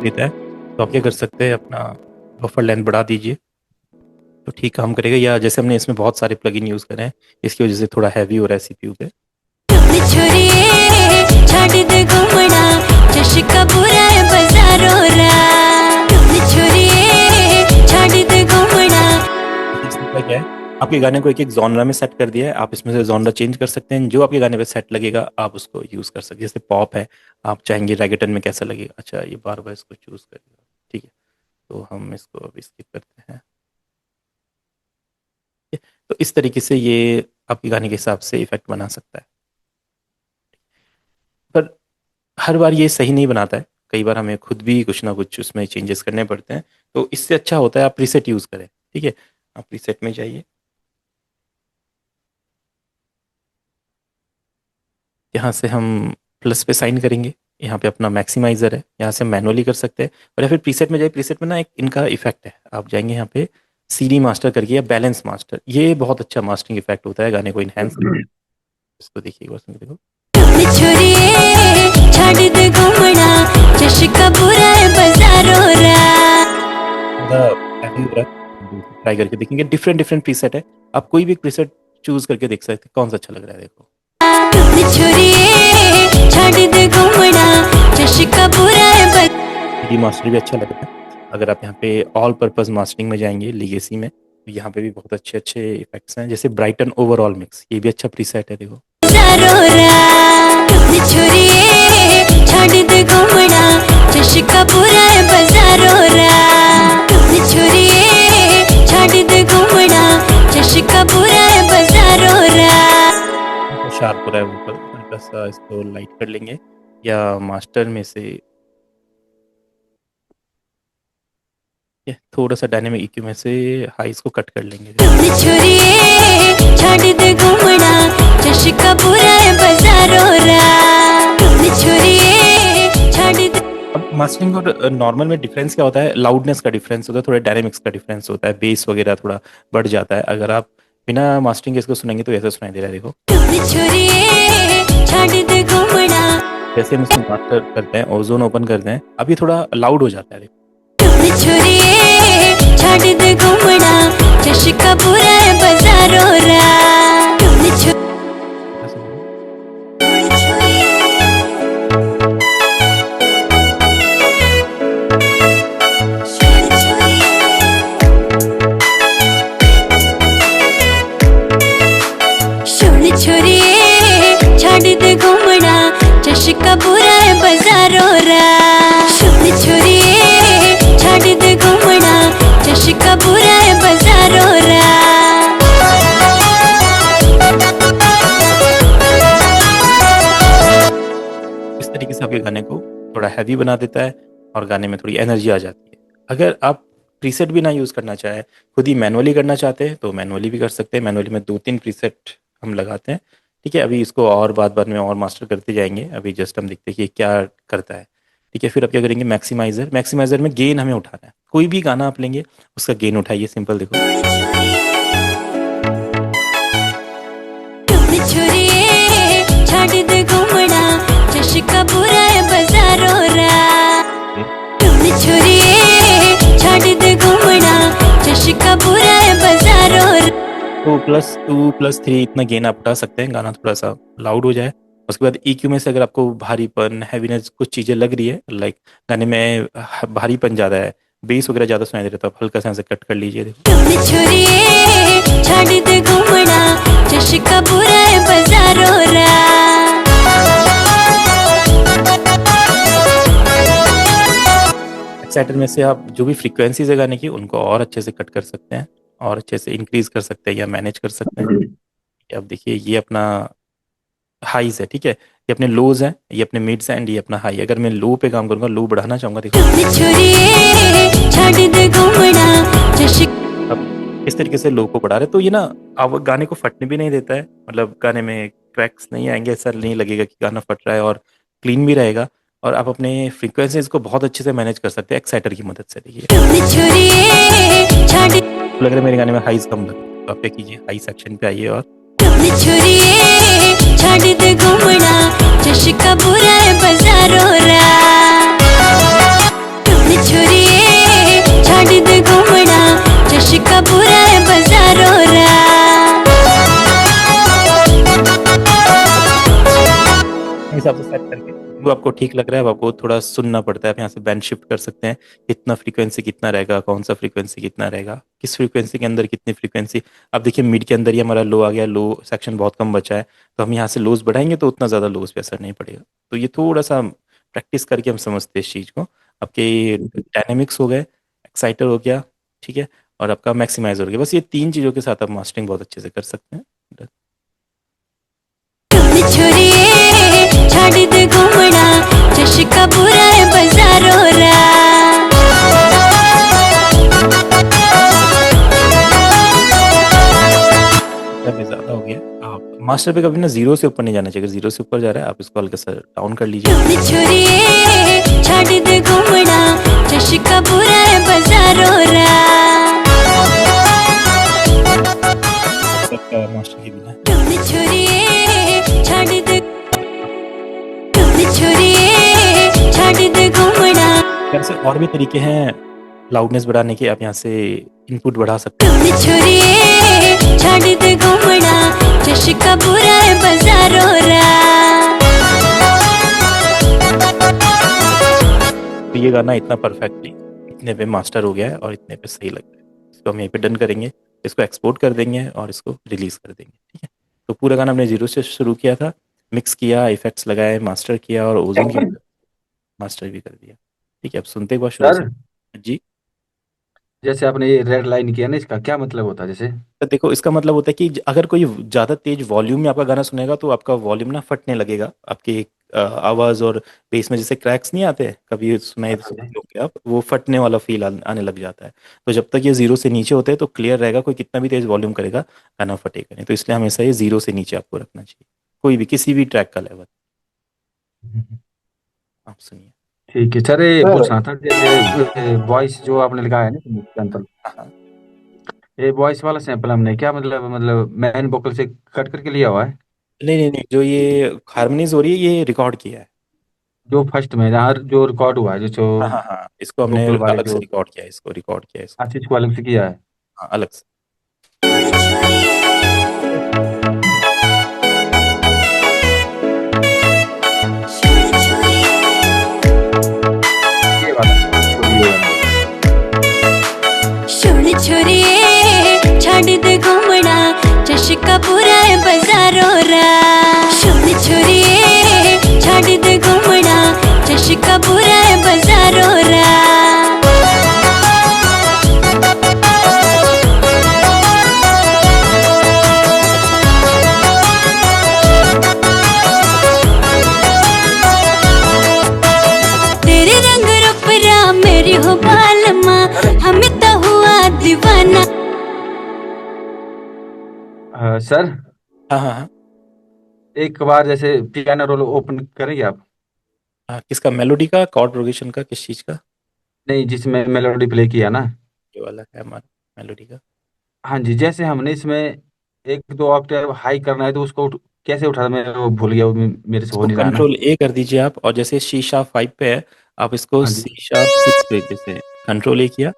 देता है तो आप क्या कर सकते हैं, अपना बफर लेंथ बढ़ा दीजिए तो ठीक काम करेगा। या जैसे हमने इसमें बहुत सारे प्लगइन यूज करे हैं, इसकी वजह से थोड़ा हैवी हो रहा है सीपीयू पे। इसमें क्या है, आपके गाने को एक एक जॉनरा में सेट कर दिया है, आप इसमें से जॉनरा चेंज कर सकते हैं, जो आपके गाने पे सेट लगेगा आप उसको यूज कर सकते हैं। जैसे पॉप है, आप चाहेंगे रैगेटन में कैसा लगेगा, अच्छा ये बार बार इसको चूज करेगा, ठीक है, तो हम इसको अभी स्किप करते हैं। तो इस तरीके से ये आपके गाने के हिसाब से इफेक्ट बना सकता है, पर हर बार ये सही नहीं बनाता है, कई बार हमें खुद भी कुछ ना कुछ उसमें चेंजेस करने पड़ते हैं। तो इससे अच्छा होता है आप प्रीसेट यूज करें। ठीक है, आप प्रीसेट में जाइए, यहाँ से हम प्लस पे साइन करेंगे, यहाँ पे अपना मैक्सिमाइज़र है, यहाँ से मैनुअली कर सकते हैं और या फिर प्रीसेट में जाइए। प्रीसेट में ना एक इनका इफेक्ट है, आप जाएंगे यहाँ पे सीडी मास्टर करके या बैलेंस मास्टर, ये बहुत अच्छा मास्टरिंग इफेक्ट होता है गाने को इनहेंस करने में। इसको देखिए एक बार सुन के देखो। छोरिए छाड़ दे घूमना चशका बुरा है बाजारों रा। ट्राई करके देखेंगे, डिफरेंट डिफरेंट प्रीसेट है, आप कोई भी प्रीसेट चूज करके देख सकते हैं कौन सा अच्छा लग रहा है। देखो छोरिए छाड़ दे घूमना चशका बुरा है सीडी मास्टर भी अच्छा लग रहा है। अगर आप यहाँ पे ऑल पर्पस मास्टरिंग में जाएंगे लीगेसी में, तो यहाँ पे भी बहुत अच्छे अच्छे इफेक्ट्स हैं, जैसे ब्राइटन ओवरऑल मिक्स, ये भी अच्छा प्रीसेट है। देखो छोरिए छाड़ दे घूमना चशका बुरा है बाजारों रा। छोरिए छाड़ दे घूमना चशका बुरा है बाजारों रा। शार्प हो रहा है ऊपर, हल्का सा इसको लाइट कर लेंगे या मास्टर में से ये थोड़ा सा डायनेमिक EQ में से हाईस को कट कर लेंगे। छोरिए छाड़ दे घूमना चशका बुरा है बाजारों रा। छोरिए छाड़ दे। अब मास्टरिंग और नॉर्मल में डिफरेंस क्या होता है, लाउडनेस का डिफरेंस होता है, थोड़ा डायनेमिक्स का डिफरेंस होता है, बेस वगैरह थोड़ा बढ़ जाता है। अगर आप बिना मास्टरिंग के इसको सुनेंगे तो ऐसा सुनाई दे रहा है। देखो छोरिए छाड़ दे घूमना। जैसे हम इसको मास्टर करते हैं, ओजोन ओपन करते हैं, अब ये थोड़ा लाउड हो जाता है। देखो छोरिए छाड़ दे घूमना चशका बुरा है बाजारों रा। छोरिए छाड़ दे घूमना चशका बुरा है बाजारों रा। छोरिए छाड़ दे घूमना चशका बुरा है बाजारों रा। इस तरीके से आपके गाने को थोड़ा हैवी बना देता है और गाने में थोड़ी एनर्जी आ जाती है। अगर आप प्रीसेट भी ना यूज़ करना चाहे, खुद ही मैनुअली करना चाहते हैं तो मैनुअली भी कर सकते हैं। मैनुअली में 2-3 प्रीसेट हम लगाते हैं, ठीक है। अभी इसको और बाद में और मास्टर करते जाएंगे, अभी जस्ट हम देखते हैं कि क्या करता है, ठीक है। फिर आप क्या करेंगे, मैक्सिमाइज़र, मैक्सिमाइज़र में गेन हमें उठाना है। कोई भी गाना आप लेंगे उसका गेन उठाइए, सिंपल। देखो छोरिए छाड़ दे घूमना चशका बुरा है बाजारों रा। छोरिए छाड़ दे घूमना चशका बुरा है बाजारों रा। 2+2+3 इतना गेन आप उठा सकते हैं, गाना थोड़ा सा लाउड हो जाए। उसके बाद EQ में से अगर आपको भारीपन, हैवीनेस कुछ चीज़ें लग रही है, लाइक गाने में भारीपन ज़्यादा है, बेस वगैरह ज़्यादा सुनाई दे रहा है, तो आप हल्का सा ऐसे कट कर लीजिए। देखो छोरिए छाड़ दे घूमना चशका बुरा है बाजारों रा। एक्साइटर में से आप जो भी फ्रीक्वेंसीज है गाने की, उनको और अच्छे से कट कर सकते हैं और अच्छे से इंक्रीज कर सकते हैं या मैनेज कर सकते हैं। अब देखिए ये अपना हाईज है, ठीक है, ये अपने लोज हैं, ये अपने मिड्स हैं एंड ये अपना हाई। अगर मैं लो पे काम करूंगा, लो बढ़ाना चाहूंगा, देखो छोरिए छाड़ दे घूमना चशका। अब इस तरीके से लो को बढ़ा रहे, तो ये ना अब गाने को फटने भी नहीं देता है, मतलब गाने में क्रैक्स नहीं आएंगे, ऐसा नहीं लगेगा कि गाना फट रहा है, और क्लीन भी रहेगा। और आप अपने फ्रीक्वेंसीज को बहुत अच्छे से मैनेज कर सकते हैं एक्साइटर की मदद से। देखिए छोरिए छाड़। लग रहा है मेरे गाने में हाईज कम लग रहा है, तो आप क्या कीजिए, हाई सेक्शन पे आइए और छोरिए छाड़ दे घूमना चशका बुरा है बाजारों रा। छोरिए छाड़ दे घूमना चशका बुरा है बाजारों रा। हिसाब से सेट करके वो आपको ठीक लग रहा है, अब आपको थोड़ा सुनना पड़ता है। आप यहाँ से बैंड शिफ्ट कर सकते हैं, कितना फ्रीक्वेंसी कितना रहेगा, कौन सा फ्रीक्वेंसी कितना रहेगा, किस फ्रीक्वेंसी के अंदर कितनी फ्रीक्वेंसी। अब देखिए मिड के अंदर ही हमारा लो आ गया, लो सेक्शन बहुत कम बचा है, तो हम यहाँ से लोज बढ़ाएंगे तो उतना ज़्यादा लोज पे असर नहीं पड़ेगा। तो ये थोड़ा सा प्रैक्टिस करके हम समझते हैं इस चीज़ को। आपके डायनेमिक्स हो गए, एक्साइटर हो गया, ठीक है, और आपका मैक्सिमाइजर हो गया। बस ये 3 चीज़ों के साथ आप मास्टरिंग बहुत अच्छे से कर सकते हैं। छोरिए छाड़ दे घूमना चशका बुरा है बाजारों रा। ज़्यादा हो गया, आप मास्टर पे कभी ना जीरो से ऊपर नहीं जाना चाहिए। अगर जीरो से ऊपर जा रहा है आप इसको हल्का सा डाउन कर लीजिए। छोड़ी छोड़िए छाड़ दे घूमना चशका बुरा है बाजारो रा सबका मास्टर की बिना छोड़ी छोड़िए छाड़ दे छोड़ी छोड़िए छाड़ दे घूमना यहाँ से और भी तरीके हैं लाउडनेस बढ़ाने के। आप यहाँ से इनपुट बढ़ा सकते हैं। छोड़ी छोड़िए छाड़ दे घूमना चशका बुरा है बाजारो रा तो ये गाना इतना परफेक्टली इतने पे मास्टर हो गया है और इतने पे सही लग रहा है। इसको हम यहीं पे डन करेंगे, इसको एक्सपोर्ट कर देंगे और इसको रिलीज कर देंगे। ठीक है, तो पूरा गाना हमने जीरो से शुरू किया था, मिक्स किया, इफेक्ट्स लगाए, मास्टर किया और ओजोन की मास्टर भी कर दिया। ठीक है, अब सुनते एक बार शुरू से। सर, जी, जैसे आपने ये रेड लाइन किया ना, इसका क्या मतलब होता है? जैसे तो देखो इसका मतलब होता है कि अगर कोई ज़्यादा तेज वॉल्यूम में आपका गाना सुनेगा तो आपका वॉल्यूम ना फटने लगेगा। आपकी आवाज़ और बेस में जैसे क्रैक्स नहीं आते, कभी सुनाई अच्छा जी। सुनते होंगे आप, वो फटने वाला फील आने लग जाता है। तो जब तक ये जीरो से नीचे होते हैं तो क्लियर रहेगा, कोई कितना भी तेज वॉल्यूम करेगा गाना फटेगा नहीं। तो इसलिए हमेशा ये जीरो से नीचे आपको रखना चाहिए, कोई भी किसी भी ट्रैक का लेवल। आप सुनिए। ठीक है सर, ये सर, पूछना था जैसे वॉइस जो आपने लगाया है ना सैंपल, हाँ हाँ। ये वॉइस वाला सैंपल हमने क्या मतलब मैन वोकल से कट करके लिया हुआ है? नहीं नहीं नहीं, जो ये हारमोनीज हो रही है ये रिकॉर्ड किया है। जो फर्स्ट में जहाँ जो रिकॉर्ड हुआ है, जो हाँ हाँ हाँ, इसको हमने वोकल वाले अलग से जो रिकॉर्ड किया है, इसको रिकॉर्ड किया है इसको। आशीष को अलग से किया है। हाँ, अलग से। ये वाला छोड़ी छोड़ी ये वाला। छोड़ी छोड़िए छाड़ दे घूमना चशका बुरा है बाजारो रा छोड़ी छोड़िए छाड़ दे घूमना चशका बुरा है बाजारो रा तेरे रंग रूप रा मेरी हो बालमा हमें तो हुआ दीवाना सर, हाँ हाँ हाँ। एक बार जैसे पियानो रोल ओपन करेंगे आप? हाँ, किसका? मेलोडी का, कॉर्ड प्रोग्रेशन का, किस चीज़ का? नहीं, जिसमें मेलोडी प्ले किया ना। ये वाला है हमारा मेलोडी का। हाँ जी, जैसे हमने इसमें एक दो ऑक्टेव हाई करना है तो उसको कैसे उठा, मैं वो भूल गया, वो मेरे से हो इसको नहीं रहा ना। कंट्रोल ए कर दीजिए आप, और जैसे सी शार्प 5 पे है आप इसको हाँ जी। सी शार्प 6 पे, जैसे कंट्रोल ए किया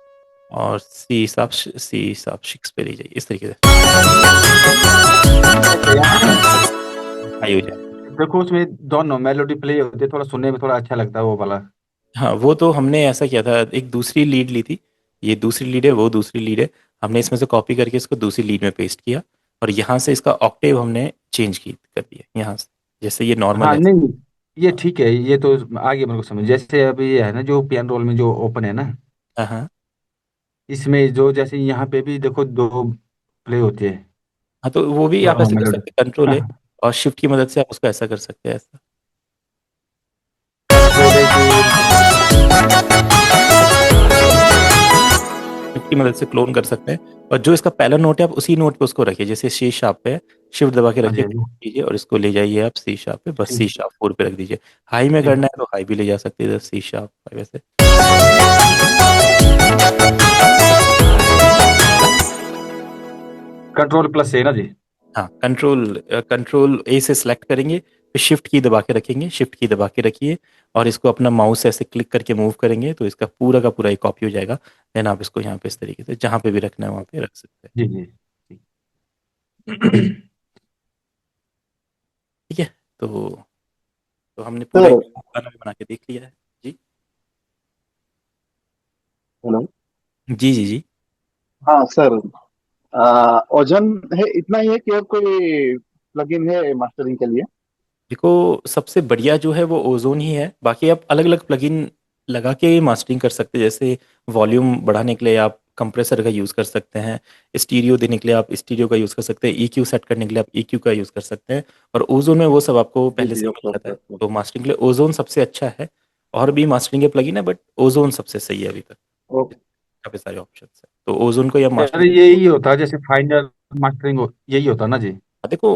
और सी शार्प 6 पे ले जाइए, इस तरीके से अच्छा, यहाँ हाई हो जाए। देखो उसमें दोनों मेलोडी प्ले होती है, थोड़ा सुनने में थोड़ा अच्छा लगता है वो वाला। हाँ, वो तो हमने ऐसा किया था, एक दूसरी लीड ली थी, ये दूसरी लीड है, वो दूसरी लीड है, हमने इसमें से कॉपी करके इसको दूसरी लीड में पेस्ट किया और यहाँ से इसका ऑक्टेव हमने चेंज की कर दिया यहाँ से, जैसे ये नॉर्मल हाँ है। नहीं, ये हाँ ठीक है, ये तो आगे मेरे को समझ। जैसे अभी ये है ना जो पियानो रोल में जो ओपन है ना, हाँ हाँ इसमें जो जैसे यहाँ पे भी देखो दो प्ले होती है, हाँ, तो वो भी आप दोनों ऐसे कर मेलोडी। सकते हैं, कंट्रोल हाँ है हाँ। और शिफ्ट की मदद से आप उसको ऐसा कर सकते हैं, ऐसा। कंट्रोल है कि शिफ्ट की मदद से क्लोन कर सकते हैं, और जो इसका पहला नोट है आप उसी नोट पे उसको रखिए, जैसे सी शार्प पे है, शिफ्ट दबा के हाँ जी रखिए, हाँ जी। क्लोन कीजिए और इसको ले जाइए आप सी शार्प पे, बस सी ठीक शार्प 4 पे रख दीजिए। हाई में ठीक। करना है तो हाई भी ले जा सकते हैं, सी शार्प 5 वैसे। कंट्रोल प्लस से ना जी? हाँ, कंट्रोल ए से सिलेक्ट करेंगे, फिर शिफ्ट की दबा के रखेंगे, शिफ्ट की दबा के रखिए और इसको अपना माउस ऐसे क्लिक करके मूव करेंगे तो इसका पूरा का पूरा एक कॉपी हो जाएगा। देन आप इसको यहाँ पे इस तरीके से जहाँ पे भी रखना है वहाँ पे रख सकते हैं। जी जी। ठीक है, तो हमने पूरा सर। एक गाना भी बना के देख लिया है। जी हेलो। जी जी जी। हाँ सर, ओजन है, इतना ही है कि और कोई प्लगइन है मास्टरिंग के लिए? देखो सबसे बढ़िया जो है वो ओजोन ही है, बाकी आप अलग अलग प्लगइन लगा के मास्टरिंग कर सकते हैं। जैसे वॉल्यूम बढ़ाने के लिए आप कंप्रेसर का यूज़ कर सकते हैं, स्टीरियो देने के लिए आप स्टीरियो का यूज़ कर सकते हैं, ईक्यू सेट करने के लिए आप ईक्यू का यूज़ कर सकते हैं, और ओजोन में वो सब आपको जी पहले जी, से ही ओके मिल जाता ओके है। ओके। तो मास्टरिंग के लिए ओजोन सबसे अच्छा है, और भी मास्टरिंग के प्लगइन है बट ओजोन सबसे सही है अभी तक, ओ, काफ़ी सारे ऑप्शन है, तो ओजोन को या सर मास्टरिंग। यही होता है जैसे फाइनल मास्टरिंग, यही होता है ना जी? देखो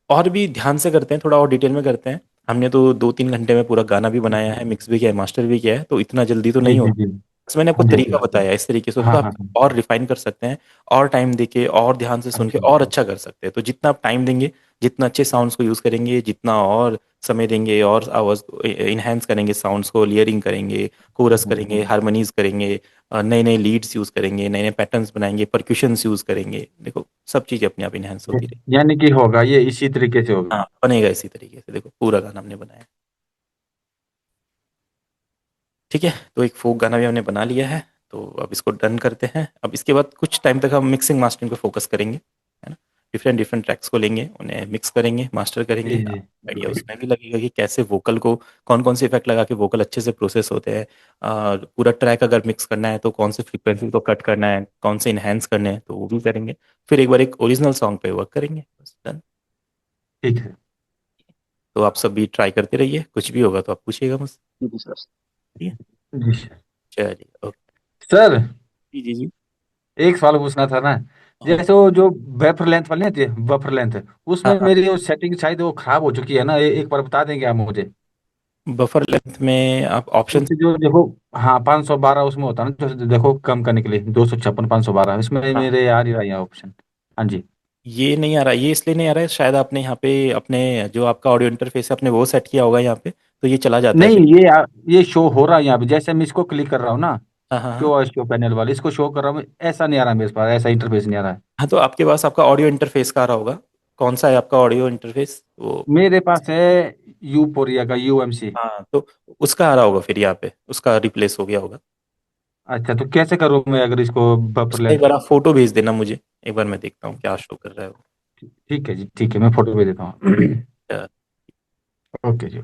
और भी ध्यान से करते हैं, थोड़ा और डिटेल में करते हैं। हमने तो 2-3 घंटे में पूरा गाना भी बनाया है, मिक्स भी किया है, मास्टर भी किया है, तो इतना जल्दी तो जी नहीं जी होगा। जी। बस मैंने आपको हाँ जी तरीका हाँ जी। बताया इस तरीके से, हाँ उसको आप हाँ हाँ। और रिफाइन कर सकते हैं, और टाइम देके और ध्यान से सुन के अच्छा और अच्छा। अच्छा कर सकते हैं। तो जितना आप टाइम देंगे, जितना अच्छे साउंड्स को यूज़ करेंगे, जितना और समय देंगे और आवाज़ को इन्हेंस करेंगे, साउंड्स को लेयरिंग करेंगे, कोरस करेंगे, हारमोनीज करेंगे, नए नए लीड्स यूज़ करेंगे, नए नए पैटर्न्स बनाएंगे, परक्यूशंस यूज़ करेंगे, देखो सब चीज़ें अपने आप इन्हेंस होती रहेगी। यानी कि होगा ये इसी तरीके से होगा। हाँ, बनेगा इसी तरीके से, देखो पूरा गाना हमने बनाया। ठीक है, तो एक फोक गाना भी हमने बना लिया है। तो अब इसको डन करते हैं। अब इसके बाद कुछ टाइम तक हम मिक्सिंग मास्टरिंग पे फोकस करेंगे, है ना। डिफरेंट डिफरेंट ट्रैक्स को लेंगे, उन्हें मिक्स करेंगे, मास्टर जी करेंगे। जी। आइडिया उसमें भी लगेगा कि कैसे वोकल को, कौन कौन से इफेक्ट लगा के वोकल अच्छे से प्रोसेस होते हैं। पूरा ट्रैक अगर मिक्स करना है तो कौन से फ्रीक्वेंसी को कट करना है, कौन से इन्हेंस करने हैं, तो वो भी करेंगे। फिर एक बार एक ओरिजिनल सॉन्ग पे वर्क करेंगे, बस डन। ठीक है। तो आप सब भी ट्राई करते रहिए, कुछ भी होगा तो आप पूछिएगा मुझसे। जी सर। ठीक है, जी सर। चलिए ओके। सर, जी जी जी। एक सवाल पूछना था ना। हाँ जैसे वो जो बफर लेंथ वाली नहीं होती है, बफर लेंथ, हाँ उसमें हाँ। मेरी वो सेटिंग शायद वो खराब हो चुकी है ना, एक बार बता देंगे आप मुझे। बफर लेंथ में आप ऑप्शन, उससे जो देखो, हाँ 512 उसमें होता है ना, जो देखो कम करने के लिए 256 512, इसमें हाँ, मेरे आ नहीं रहा है ऑप्शन। हाँ जी। ये नहीं आ रहा, ये इसलिए नहीं आ रहा है, शायद आपने यहाँ पे अपने जो आपका ऑडियो इंटरफेस है आपने वो सेट किया होगा यहाँ पे, तो ये चला जाता है नहीं, फिर। ये शो हो रहा है यहाँ पे, जैसे मैं इसको क्लिक कर रहा हूँ ना, हाँ हाँ हाँ। क्यू शो पैनल वाले इसको शो कर रहा हूँ, ऐसा नहीं आ रहा मेरे पास, ऐसा इंटरफेस नहीं आ रहा है। हाँ, तो आपके पास आपका ऑडियो इंटरफेस का आ रहा होगा। कौन सा है आपका ऑडियो इंटरफेस वो। मेरे पास है यूपोरिया का, यूएमसी। हाँ, तो उसका आ रहा होगा फिर, यहाँ पे उसका रिप्लेस हो गया होगा। अच्छा, तो कैसे करूँ मैं अगर इसको बफर उसका एक लेंथ। बार आप फोटो भेज देना मुझे, एक बार मैं देखता हूँ क्या शो कर रहा है वो। ठीक है जी, ठीक है, मैं फोटो भेज देता हूँ। अच्छा। ओके जी।